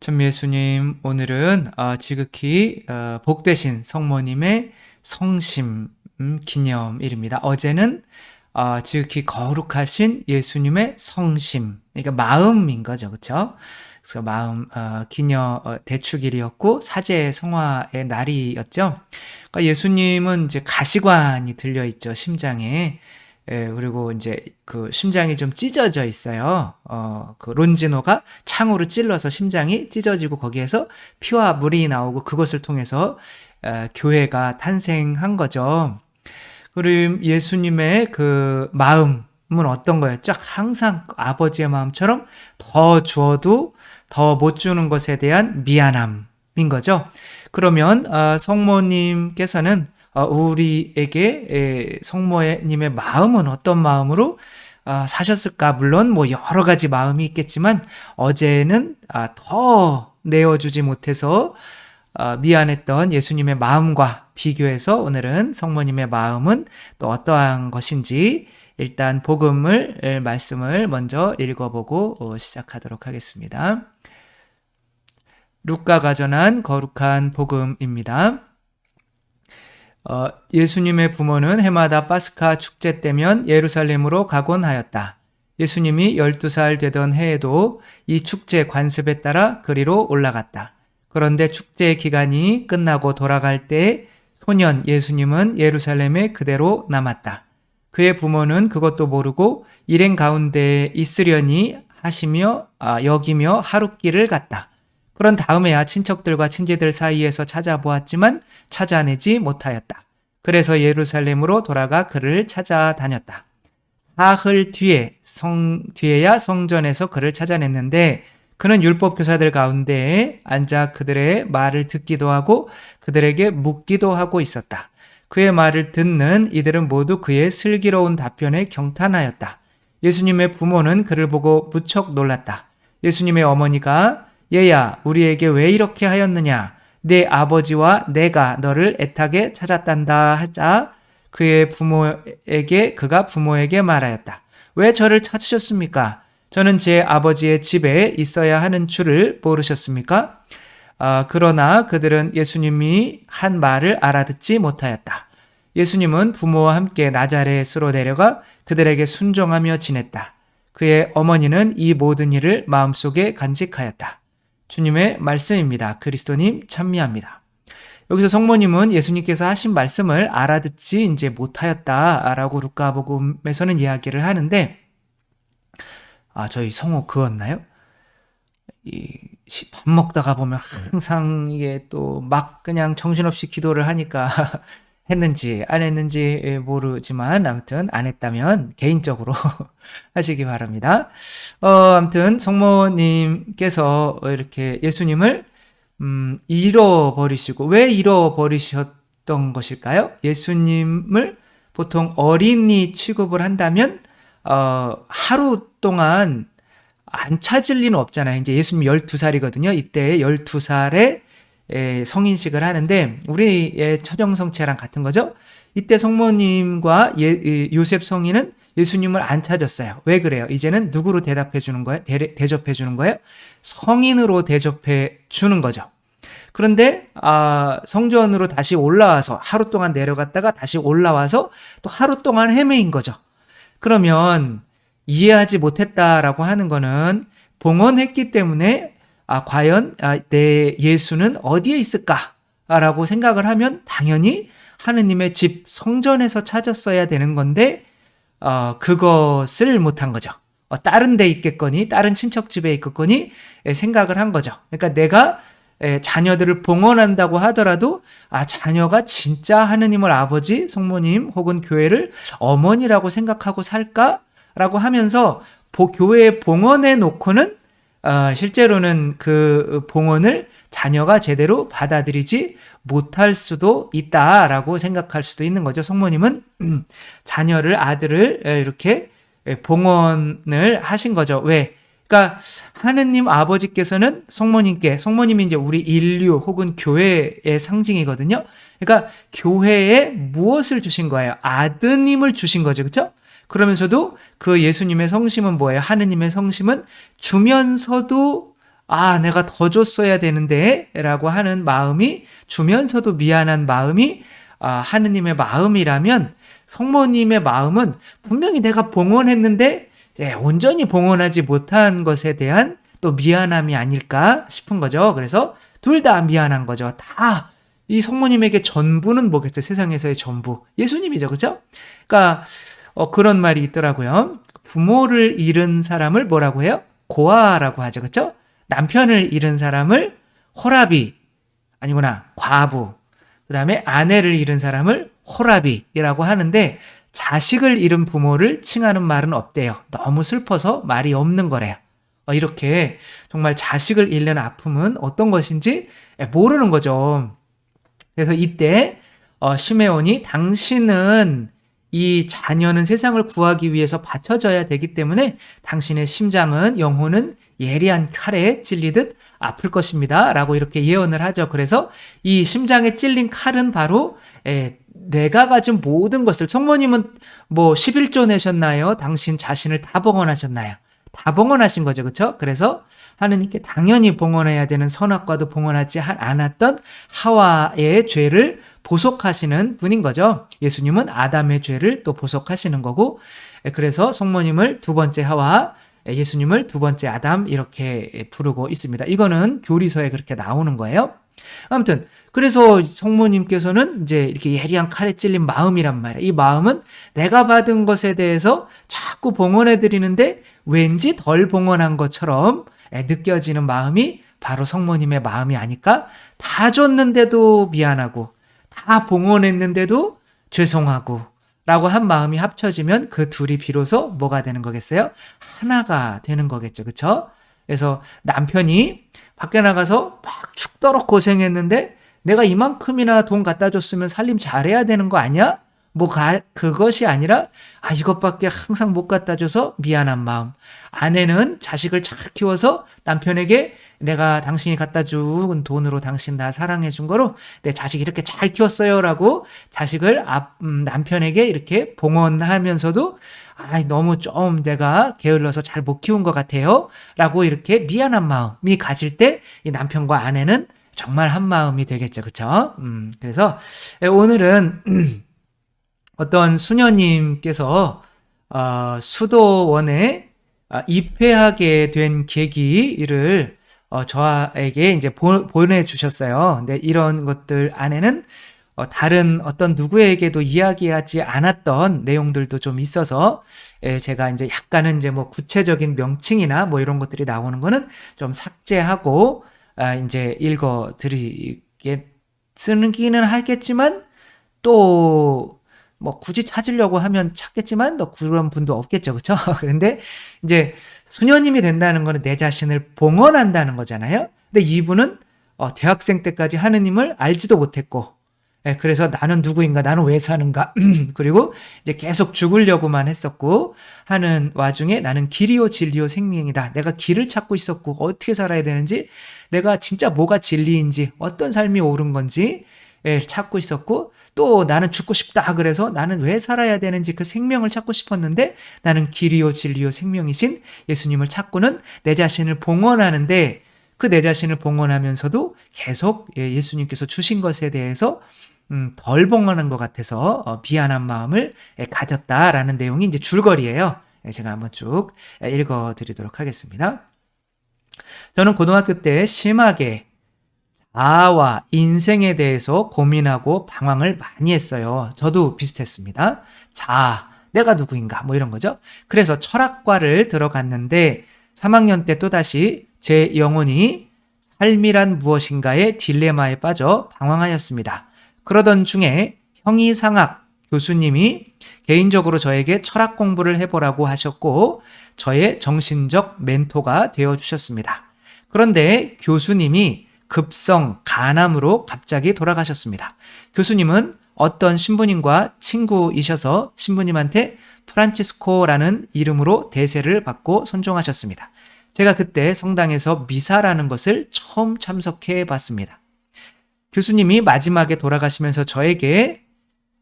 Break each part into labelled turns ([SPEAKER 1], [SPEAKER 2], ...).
[SPEAKER 1] 참 예수님, 오늘은 지극히 복되신 성모님의 성심 기념일입니다. 어제는 지극히 거룩하신 예수님의 성심, 그러니까 마음인 거죠, 그렇죠? 그래서 마음 기념 대축일이었고 사제 성화의 날이었죠. 그러니까 예수님은 이제 가시관이 들려 있죠, 심장에. 그리고 이제 그 심장이 좀 찢어져 있어요. 그 론지노가 창으로 찔러서 심장이 찢어지고 거기에서 피와 물이 나오고 그것을 통해서 교회가 탄생한 거죠. 그리고 예수님의 그 마음은 어떤 거였죠? 항상 아버지의 마음처럼 더 주어도 더 못 주는 것에 대한 미안함인 거죠. 그러면 성모님께서는 우리에게 성모님의 마음은 어떤 마음으로 사셨을까? 물론 뭐 여러 가지 마음이 있겠지만 어제는 더 내어주지 못해서 미안했던 예수님의 마음과 비교해서 오늘은 성모님의 마음은 또 어떠한 것인지 일단 복음을 말씀을 먼저 읽어보고 시작하도록 하겠습니다. 루카가 전한 거룩한 복음입니다. 예수님의 부모는 해마다 파스카 축제 때면 예루살렘으로 가곤 하였다. 예수님이 12살 되던 해에도 이 축제 관습에 따라 그리로 올라갔다. 그런데 축제 기간이 끝나고 돌아갈 때 소년 예수님은 예루살렘에 그대로 남았다. 그의 부모는 그것도 모르고 일행 가운데 있으려니 하시며 여기며 하룻길을 갔다. 그런 다음에야 친척들과 친지들 사이에서 찾아보았지만 찾아내지 못하였다. 그래서 예루살렘으로 돌아가 그를 찾아다녔다. 사흘 뒤에야 성전에서 그를 찾아냈는데 그는 율법 교사들 가운데에 앉아 그들의 말을 듣기도 하고 그들에게 묻기도 하고 있었다. 그의 말을 듣는 이들은 모두 그의 슬기로운 답변에 경탄하였다. 예수님의 부모는 그를 보고 무척 놀랐다. 예수님의 어머니가 얘야, 우리에게 왜 이렇게 하였느냐? 네 아버지와 내가 너를 애타게 찾았단다 하자 그가 부모에게 말하였다. 왜 저를 찾으셨습니까? 저는 제 아버지의 집에 있어야 하는 줄을 모르셨습니까? 그러나 그들은 예수님이 한 말을 알아듣지 못하였다. 예수님은 부모와 함께 나자렛으로 내려가 그들에게 순종하며 지냈다. 그의 어머니는 이 모든 일을 마음속에 간직하였다. 주님의 말씀입니다. 그리스도님 찬미합니다. 여기서 성모님은 예수님께서 하신 말씀을 알아듣지 이제 못하였다라고 루카복음에서는 이야기를 하는데, 저희 성호 그었나요? 밥 먹다가 보면 항상 이게 또 막 그냥 정신없이 기도를 하니까 했는지 안 했는지 모르지만 아무튼 안 했다면 개인적으로 하시기 바랍니다. 아무튼 성모님께서 이렇게 예수님을 잃어버리시고 왜 잃어버리셨던 것일까요? 예수님을 보통 어린이 취급을 한다면 하루 동안 안 찾을 리는 없잖아요. 이제 예수님 12살이거든요. 이때 12살에 성인식을 하는데 우리의 처정성체랑 같은 거죠. 이때 성모님과 요셉 성인은 예수님을 안 찾았어요. 왜 그래요? 이제는 누구로 대접해 주는 거예요? 성인으로 대접해 주는 거죠. 그런데 성전으로 다시 올라와서 하루 동안 내려갔다가 다시 올라와서 또 하루 동안 헤매인 거죠. 그러면 이해하지 못했다라고 하는 거는 봉헌했기 때문에 과연 내 예수는 어디에 있을까라고 생각을 하면 당연히 하느님의 집 성전에서 찾았어야 되는 건데 그것을 못한 거죠. 다른 데 있겠거니 다른 친척 집에 있겠거니 생각을 한 거죠. 그러니까 내가 자녀들을 봉헌한다고 하더라도 자녀가 진짜 하느님을 아버지, 성모님 혹은 교회를 어머니라고 생각하고 살까라고 하면서 교회에 봉헌해 놓고는 실제로는 그 봉헌을 자녀가 제대로 받아들이지 못할 수도 있다라고 생각할 수도 있는 거죠. 성모님은 아들을 이렇게 봉헌을 하신 거죠. 왜? 그러니까 하느님 아버지께서는 성모님이 이제 우리 인류 혹은 교회의 상징이거든요. 그러니까 교회에 무엇을 주신 거예요? 아드님을 주신 거죠. 그렇죠? 그러면서도 그 예수님의 성심은 뭐예요? 하느님의 성심은 주면서도 내가 더 줬어야 되는데 라고 하는 마음이, 주면서도 미안한 마음이 하느님의 마음이라면, 성모님의 마음은 분명히 내가 봉헌했는데 온전히 봉헌하지 못한 것에 대한 또 미안함이 아닐까 싶은 거죠. 그래서 둘 다 미안한 거죠. 다 이 성모님에게 전부는 뭐겠어요? 세상에서의 전부 예수님이죠. 그렇죠? 그러니까 그런 말이 있더라고요. 부모를 잃은 사람을 뭐라고 해요? 고아라고 하죠. 그렇죠? 남편을 잃은 사람을 호라비, 아니구나, 과부. 그다음에 아내를 잃은 사람을 호라비라고 하는데, 자식을 잃은 부모를 칭하는 말은 없대요. 너무 슬퍼서 말이 없는 거래요. 이렇게 정말 자식을 잃는 아픔은 어떤 것인지 모르는 거죠. 그래서 이때 시메온이, 당신은 이 자녀는 세상을 구하기 위해서 바쳐져야 되기 때문에 당신의 심장은, 영혼은 예리한 칼에 찔리듯 아플 것입니다 라고 이렇게 예언을 하죠. 그래서 이 심장에 찔린 칼은 바로 내가 가진 모든 것을, 성모님은 뭐 11조 내셨나요? 당신 자신을 다 봉헌하셨나요? 다 봉헌하신 거죠. 그렇죠? 그래서 하느님께 당연히 봉헌해야 되는 선악과도 봉헌하지 않았던 하와의 죄를 보속하시는 분인 거죠. 예수님은 아담의 죄를 또 보속하시는 거고, 그래서 성모님을 두 번째 하와, 예수님을 두 번째 아담 이렇게 부르고 있습니다. 이거는 교리서에 그렇게 나오는 거예요. 아무튼 그래서 성모님께서는 이제 이렇게 예리한 칼에 찔린 마음이란 말이에요. 이 마음은 내가 받은 것에 대해서 자꾸 봉헌해 드리는데 왠지 덜 봉헌한 것처럼 느껴지는 마음이 바로 성모님의 마음이 아닐까? 다 줬는데도 미안하고, 다 봉헌했는데도 죄송하고 라고 한 마음이 합쳐지면 그 둘이 비로소 뭐가 되는 거겠어요? 하나가 되는 거겠죠. 그렇죠? 그래서 남편이 밖에 나가서 막 죽도록 고생했는데 내가 이만큼이나 돈 갖다 줬으면 살림 잘해야 되는 거 아니야? 그것이 아니라 이것밖에 항상 못 갖다 줘서 미안한 마음. 아내는 자식을 잘 키워서 남편에게 내가 당신이 갖다 준 돈으로 당신 나 사랑해 준 거로 내 자식 이렇게 잘 키웠어요 라고 자식을 남편에게 이렇게 봉헌하면서도 너무 좀 내가 게을러서 잘 못 키운 것 같아요 라고 이렇게 미안한 마음이 가질 때 이 남편과 아내는 정말 한 마음이 되겠죠. 그렇죠? 그래서 오늘은 어떤 수녀님께서 수도원에 입회하게 된 계기를 저에게 이제 보내주셨어요. 근데 이런 것들 안에는 다른 어떤 누구에게도 이야기하지 않았던 내용들도 좀 있어서 제가 이제 약간은 이제 뭐 구체적인 명칭이나 뭐 이런 것들이 나오는 거는 좀 삭제하고 이제 읽어드리게 쓰기는 하겠지만 또 뭐 굳이 찾으려고 하면 찾겠지만 또 그런 분도 없겠죠. 그렇죠? 그런데 이제 수녀님이 된다는 거는 내 자신을 봉헌한다는 거잖아요. 근데 이분은 대학생 때까지 하느님을 알지도 못했고, 그래서 나는 누구인가, 나는 왜 사는가, 그리고 이제 계속 죽으려고만 했었고 하는 와중에 나는 길이요 진리요 생명이다. 내가 길을 찾고 있었고 어떻게 살아야 되는지, 내가 진짜 뭐가 진리인지, 어떤 삶이 옳은 건지 찾고 있었고, 또 나는 죽고 싶다 그래서 나는 왜 살아야 되는지 그 생명을 찾고 싶었는데 나는 길이요 진리요 생명이신 예수님을 찾고는 내 자신을 봉헌하는데, 그 내 자신을 봉헌하면서도 계속 예수님께서 주신 것에 대해서 덜 봉헌한 것 같아서 미안한 마음을 가졌다라는 내용이 이제 줄거리예요. 제가 한번 쭉 읽어드리도록 하겠습니다. 저는 고등학교 때 심하게 자아와 인생에 대해서 고민하고 방황을 많이 했어요. 저도 비슷했습니다. 자아, 내가 누구인가 뭐 이런 거죠. 그래서 철학과를 들어갔는데 3학년 때 또다시 제 영혼이 삶이란 무엇인가의 딜레마에 빠져 방황하였습니다. 그러던 중에 형이상학 교수님이 개인적으로 저에게 철학 공부를 해보라고 하셨고 저의 정신적 멘토가 되어주셨습니다. 그런데 교수님이 급성 간암으로 갑자기 돌아가셨습니다. 교수님은 어떤 신부님과 친구이셔서 신부님한테 프란치스코라는 이름으로 대세를 받고 손종하셨습니다. 제가 그때 성당에서 미사라는 것을 처음 참석해 봤습니다. 교수님이 마지막에 돌아가시면서 저에게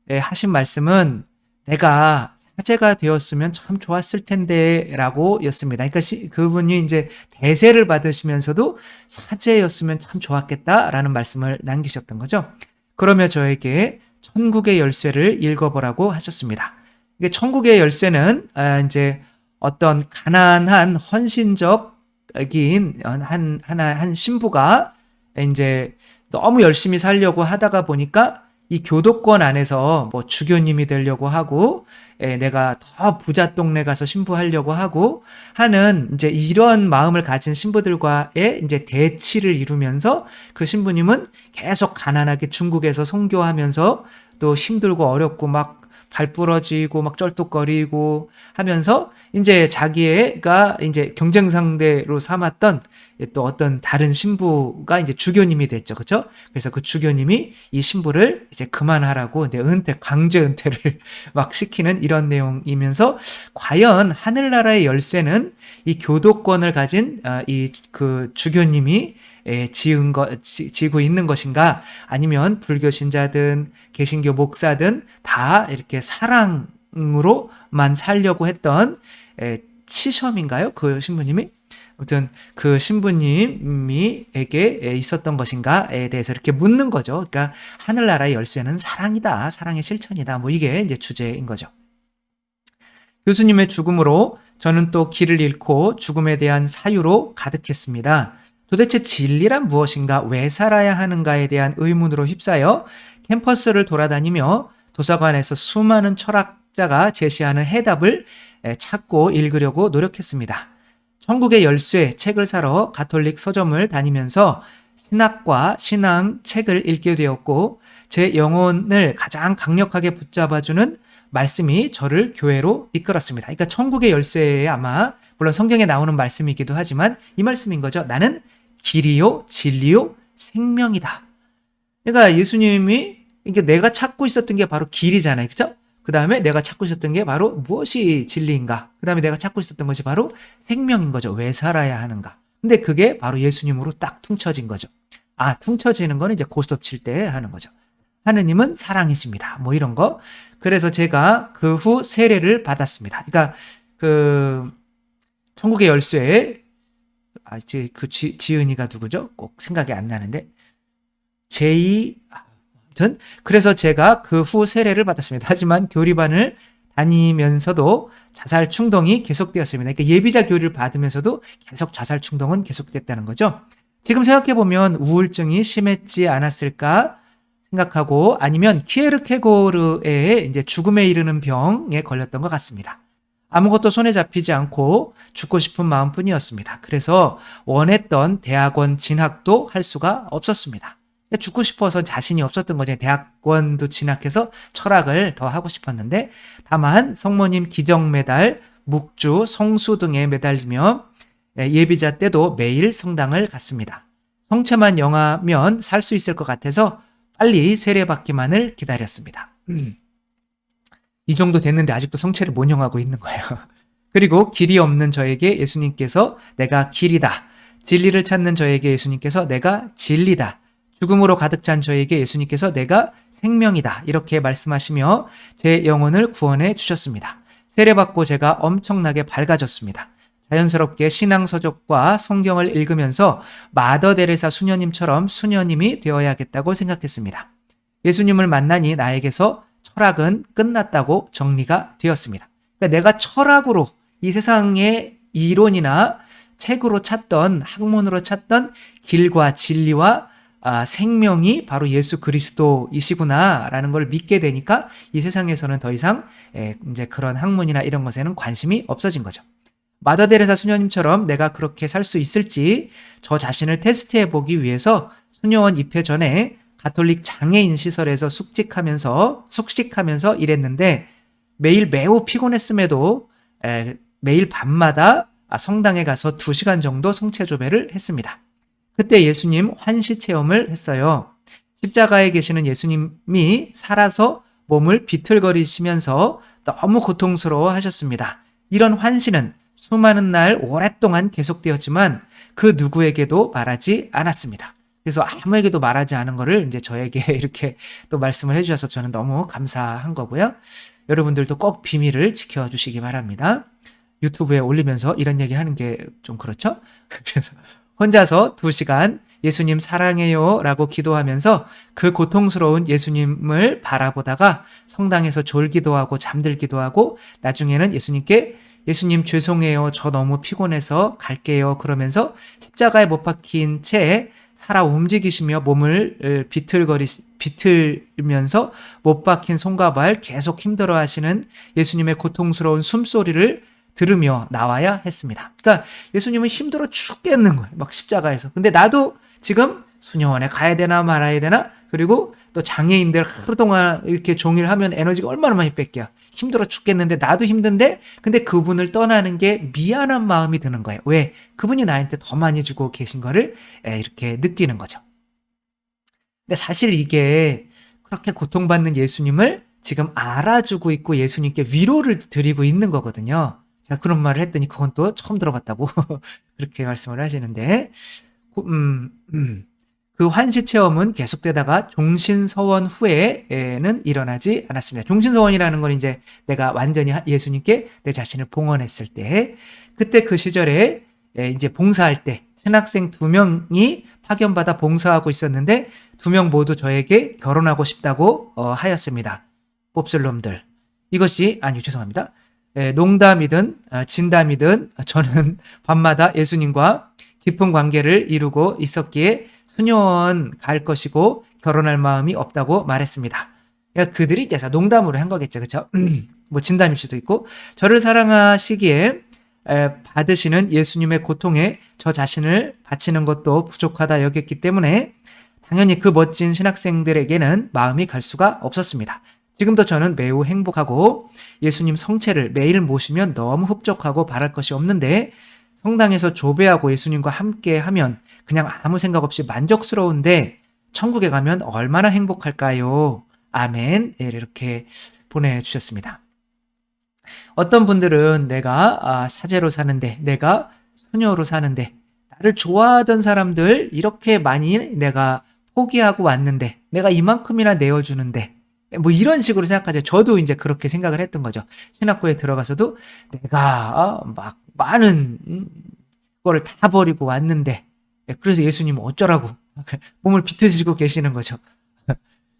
[SPEAKER 1] 하신 말씀은 내가 화제가 되었으면 참 좋았을 텐데라고 였습니다. 그러니까 그분이 이제 대세를 받으시면서도 사제였으면 참 좋았겠다라는 말씀을 남기셨던 거죠. 그러며 저에게 천국의 열쇠를 읽어보라고 하셨습니다. 이게 천국의 열쇠는 이제 어떤 가난한 헌신적인 한 신부가 이제 너무 열심히 살려고 하다가 보니까 이 교도권 안에서 뭐 주교님이 되려고 하고, 내가 더 부자 동네 가서 신부하려고 하고 하는 이제 이런 마음을 가진 신부들과의 이제 대치를 이루면서 그 신부님은 계속 가난하게 중국에서 선교하면서 또 힘들고 어렵고 막 발 부러지고 막 쩔뚝거리고 하면서 이제 자기가 이제 경쟁 상대로 삼았던 또 어떤 다른 신부가 이제 주교님이 됐죠. 그렇죠? 그래서 그 주교님이 이 신부를 이제 그만하라고 이제 강제 은퇴를 막 시키는 이런 내용이면서, 과연 하늘나라의 열쇠는 이 교도권을 가진 이 그 주교님이 지고 있는 것인가, 아니면 불교 신자든 개신교 목사든 다 이렇게 사랑으로만 살려고 했던 치셔민가요? 그 신부님이? 아무튼 그 신부님에게 있었던 것인가에 대해서 이렇게 묻는 거죠. 그러니까 하늘나라의 열쇠는 사랑이다, 사랑의 실천이다, 뭐 이게 이제 주제인 거죠. 교수님의 죽음으로 저는 또 길을 잃고 죽음에 대한 사유로 가득했습니다. 도대체 진리란 무엇인가, 왜 살아야 하는가에 대한 의문으로 휩싸여 캠퍼스를 돌아다니며 도서관에서 수많은 철학자가 제시하는 해답을 찾고 읽으려고 노력했습니다. 천국의 열쇠 책을 사러 가톨릭 서점을 다니면서 신학과 신앙 책을 읽게 되었고, 제 영혼을 가장 강력하게 붙잡아주는 말씀이 저를 교회로 이끌었습니다. 그러니까 천국의 열쇠에 아마 물론 성경에 나오는 말씀이기도 하지만 이 말씀인 거죠. 나는 길이요 진리요 생명이다. 그러니까 예수님이 이게 내가 찾고 있었던 게 바로 길이잖아요. 그렇죠? 그 다음에 내가 찾고 있었던 게 바로 무엇이 진리인가? 그 다음에 내가 찾고 있었던 것이 바로 생명인 거죠. 왜 살아야 하는가? 근데 그게 바로 예수님으로 딱 퉁쳐진 거죠. 퉁쳐지는 거는 이제 고스톱 칠 때 하는 거죠. 하느님은 사랑이십니다. 뭐 이런 거. 그래서 제가 그 후 세례를 받았습니다. 그러니까 그 천국의 열쇠에 이제 그 지은이가 누구죠? 꼭 생각이 안 나는데 아무튼 그래서 제가 그 후 세례를 받았습니다. 하지만 교리반을 다니면서도 자살 충동이 계속되었습니다. 그러니까 예비자 교리를 받으면서도 계속 자살 충동은 계속됐다는 거죠. 지금 생각해보면 우울증이 심했지 않았을까 생각하고, 아니면 키에르케고르의 이제 죽음에 이르는 병에 걸렸던 것 같습니다. 아무것도 손에 잡히지 않고 죽고 싶은 마음뿐이었습니다. 그래서 원했던 대학원 진학도 할 수가 없었습니다. 죽고 싶어서 자신이 없었던 거죠. 대학원도 진학해서 철학을 더 하고 싶었는데, 다만 성모님 기정 메달, 묵주, 성수 등에 매달리며 예비자 때도 매일 성당을 갔습니다. 성체만 영하면 살 수 있을 것 같아서 빨리 세례받기만을 기다렸습니다. 이 정도 됐는데 아직도 성체를 못 영하고 있는 거예요. 그리고 길이 없는 저에게 예수님께서 내가 길이다, 진리를 찾는 저에게 예수님께서 내가 진리다, 죽음으로 가득 찬 저에게 예수님께서 내가 생명이다, 이렇게 말씀하시며 제 영혼을 구원해 주셨습니다. 세례받고 제가 엄청나게 밝아졌습니다. 자연스럽게 신앙서적과 성경을 읽으면서 마더 데레사 수녀님처럼 수녀님이 되어야겠다고 생각했습니다. 예수님을 만나니 나에게서 철학은 끝났다고 정리가 되었습니다. 그러니까 내가 철학으로 이 세상의 이론이나 책으로 찾던, 학문으로 찾던 길과 진리와 생명이 바로 예수 그리스도이시구나라는 걸 믿게 되니까 이 세상에서는 더 이상 이제 그런 학문이나 이런 것에는 관심이 없어진 거죠. 마더 데레사 수녀님처럼 내가 그렇게 살 수 있을지 저 자신을 테스트해 보기 위해서 수녀원 입회 전에 가톨릭 장애인 시설에서 숙식하면서 일했는데, 매일 매우 피곤했음에도 매일 밤마다 성당에 가서 2시간 정도 성체조배를 했습니다. 그때 예수님 환시 체험을 했어요. 십자가에 계시는 예수님이 살아서 몸을 비틀거리시면서 너무 고통스러워 하셨습니다. 이런 환시는 수많은 날 오랫동안 계속되었지만 그 누구에게도 말하지 않았습니다. 그래서 아무에게도 말하지 않은 거를 이제 저에게 이렇게 또 말씀을 해주셔서 저는 너무 감사한 거고요. 여러분들도 꼭 비밀을 지켜주시기 바랍니다. 유튜브에 올리면서 이런 얘기 하는 게 좀 그렇죠? 그래서 혼자서 2시간 예수님 사랑해요 라고 기도하면서 그 고통스러운 예수님을 바라보다가 성당에서 졸기도 하고 잠들기도 하고 나중에는 예수님 죄송해요. 저 너무 피곤해서 갈게요. 그러면서 십자가에 못 박힌 채 살아 움직이시며 몸을 비틀면서 못 박힌 손과 발 계속 힘들어 하시는 예수님의 고통스러운 숨소리를 들으며 나와야 했습니다. 그러니까 예수님은 힘들어 죽겠는 거예요. 막 십자가에서. 근데 나도 지금 수녀원에 가야 되나 말아야 되나? 그리고 또 장애인들 하루 동안 이렇게 종일 하면 에너지가 얼마나 많이 뺏겨. 힘들어 죽겠는데 나도 힘든데 근데 그분을 떠나는 게 미안한 마음이 드는 거예요. 왜? 그분이 나한테 더 많이 주고 계신 거를 이렇게 느끼는 거죠. 근데 사실 이게 그렇게 고통받는 예수님을 지금 알아주고 있고 예수님께 위로를 드리고 있는 거거든요. 제가 그런 말을 했더니 그건 또 처음 들어봤다고 그렇게 말씀을 하시는데 그 환시 체험은 계속되다가 종신서원 후에는 일어나지 않았습니다. 종신서원이라는 건 이제 내가 완전히 예수님께 내 자신을 봉헌했을 때, 그때 그 시절에 이제 봉사할 때 신학생 2명이 파견받아 봉사하고 있었는데 2명 모두 저에게 결혼하고 싶다고 하였습니다. 곱슬놈들. 이것이 죄송합니다. 농담이든 진담이든 저는 밤마다 예수님과 깊은 관계를 이루고 있었기에 수녀원 갈 것이고 결혼할 마음이 없다고 말했습니다. 그러니까 그들이 이제 농담으로 한 거겠죠. 그렇죠? 뭐 진담일 수도 있고 저를 사랑하시기에 받으시는 예수님의 고통에 저 자신을 바치는 것도 부족하다 여겼기 때문에 당연히 그 멋진 신학생들에게는 마음이 갈 수가 없었습니다. 지금도 저는 매우 행복하고 예수님 성체를 매일 모시면 너무 흡족하고 바랄 것이 없는데 성당에서 조배하고 예수님과 함께 하면 그냥 아무 생각 없이 만족스러운데 천국에 가면 얼마나 행복할까요? 아멘. 이렇게 보내주셨습니다. 어떤 분들은 내가 사제로 사는데, 내가 수녀로 사는데, 나를 좋아하던 사람들 이렇게 많이 내가 포기하고 왔는데, 내가 이만큼이나 내어주는데, 뭐 이런 식으로 생각하죠. 저도 이제 그렇게 생각을 했던 거죠. 신학교에 들어가서도 내가 막 많은 거를 다 버리고 왔는데, 그래서 예수님은 어쩌라고 몸을 비틀시고 계시는 거죠.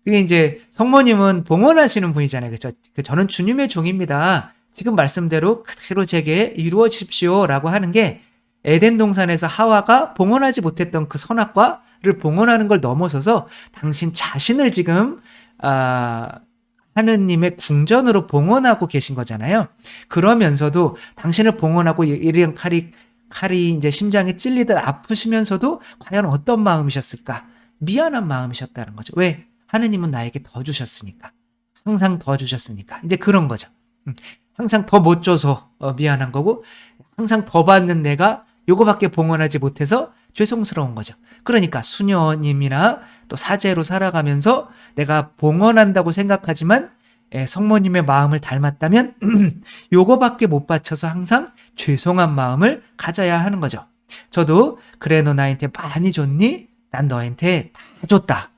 [SPEAKER 1] 그게 이제 성모님은 봉헌하시는 분이잖아요. 그렇죠? 저는 주님의 종입니다. 지금 말씀대로 그대로 제게 이루어지십시오 라고 하는 게 에덴 동산에서 하와가 봉헌하지 못했던 그 선악과를 봉헌하는 걸 넘어서서 당신 자신을 지금 하느님의 궁전으로 봉헌하고 계신 거잖아요. 그러면서도 당신을 봉헌하고 이런 칼이 이제 심장에 찔리듯 아프시면서도 과연 어떤 마음이셨을까? 미안한 마음이셨다는 거죠. 왜? 하느님은 나에게 더 주셨으니까. 항상 더 주셨으니까. 이제 그런 거죠. 항상 더 못 줘서 미안한 거고 항상 더 받는 내가 요거밖에 봉헌하지 못해서 죄송스러운 거죠. 그러니까 수녀님이나 또 사제로 살아가면서 내가 봉헌한다고 생각하지만 성모님의 마음을 닮았다면 요거밖에 못 바쳐서 항상 죄송한 마음을 가져야 하는 거죠. 저도 그래 너 나한테 많이 줬니? 난 너한테 다 줬다.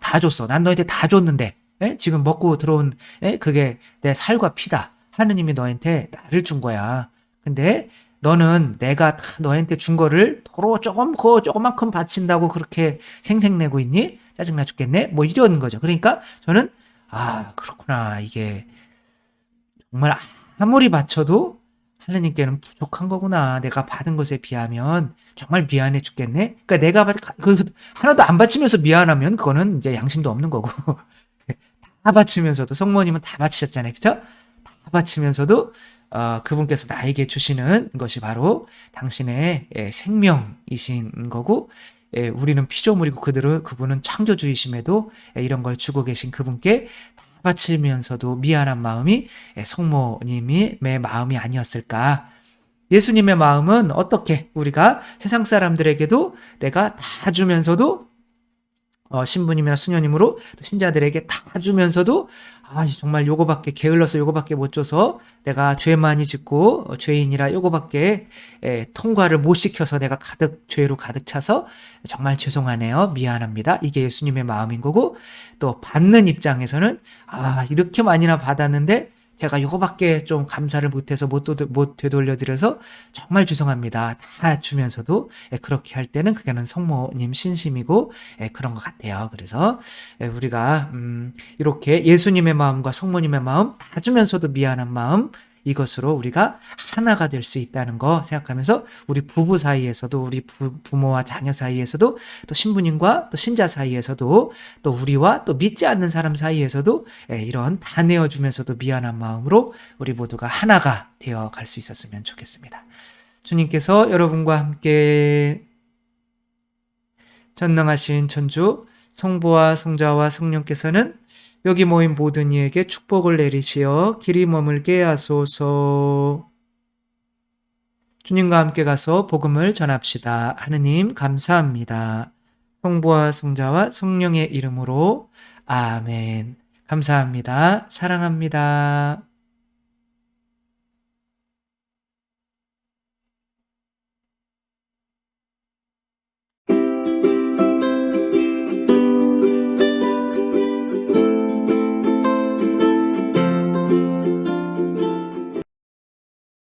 [SPEAKER 1] 다 줬어. 난 너한테 다 줬는데 지금 먹고 들어온 그게 내 살과 피다. 하느님이 너한테 나를 준 거야. 근데 너는 내가 다 너한테 준 거를 도로 조그만큼 바친다고 그렇게 생색내고 있니? 짜증나 죽겠네? 뭐 이런 거죠. 그러니까 저는 그렇구나. 이게 정말 아무리 바쳐도 하느님께는 부족한 거구나. 내가 받은 것에 비하면 정말 미안해 죽겠네. 그러니까 내가 하나도 안 바치면서 미안하면 그거는 이제 양심도 없는 거고 다 바치면서도 성모님은 다 바치셨잖아요. 그렇죠? 다 바치면서도 그분께서 나에게 주시는 것이 바로 당신의 생명이신 거고 우리는 피조물이고 그분은 창조주이심에도 이런 걸 주고 계신 그분께 다 바치면서도 미안한 마음이 성모님의 마음이 아니었을까. 예수님의 마음은 어떻게 우리가 세상 사람들에게도 내가 다 주면서도 신부님이나 수녀님으로 신자들에게 다 주면서도 정말 요거밖에 게을러서 요거밖에 못 줘서 내가 죄 많이 짓고 죄인이라 요거밖에 통과를 못 시켜서 내가 죄로 가득 차서 정말 죄송하네요. 미안합니다. 이게 예수님의 마음인 거고 또 받는 입장에서는 이렇게 많이나 받았는데 제가 요거밖에 좀 감사를 못해서 못 되돌려드려서 정말 죄송합니다. 다 주면서도 그렇게 할 때는 그게는 성모님 신심이고 그런 것 같아요. 그래서 우리가 이렇게 예수님의 마음과 성모님의 마음 다 주면서도 미안한 마음, 이것으로 우리가 하나가 될 수 있다는 거 생각하면서 우리 부부 사이에서도, 우리 부모와 자녀 사이에서도, 또 신부님과 또 신자 사이에서도, 또 우리와 또 믿지 않는 사람 사이에서도 이런 다 내어주면서도 미안한 마음으로 우리 모두가 하나가 되어 갈 수 있었으면 좋겠습니다. 주님께서 여러분과 함께 전능하신 천주 성부와 성자와 성령께서는 여기 모인 모든 이에게 축복을 내리시어 길이 머물게 하소서. 주님과 함께 가서 복음을 전합시다. 하느님 감사합니다. 성부와 성자와 성령의 이름으로 아멘. 감사합니다. 사랑합니다.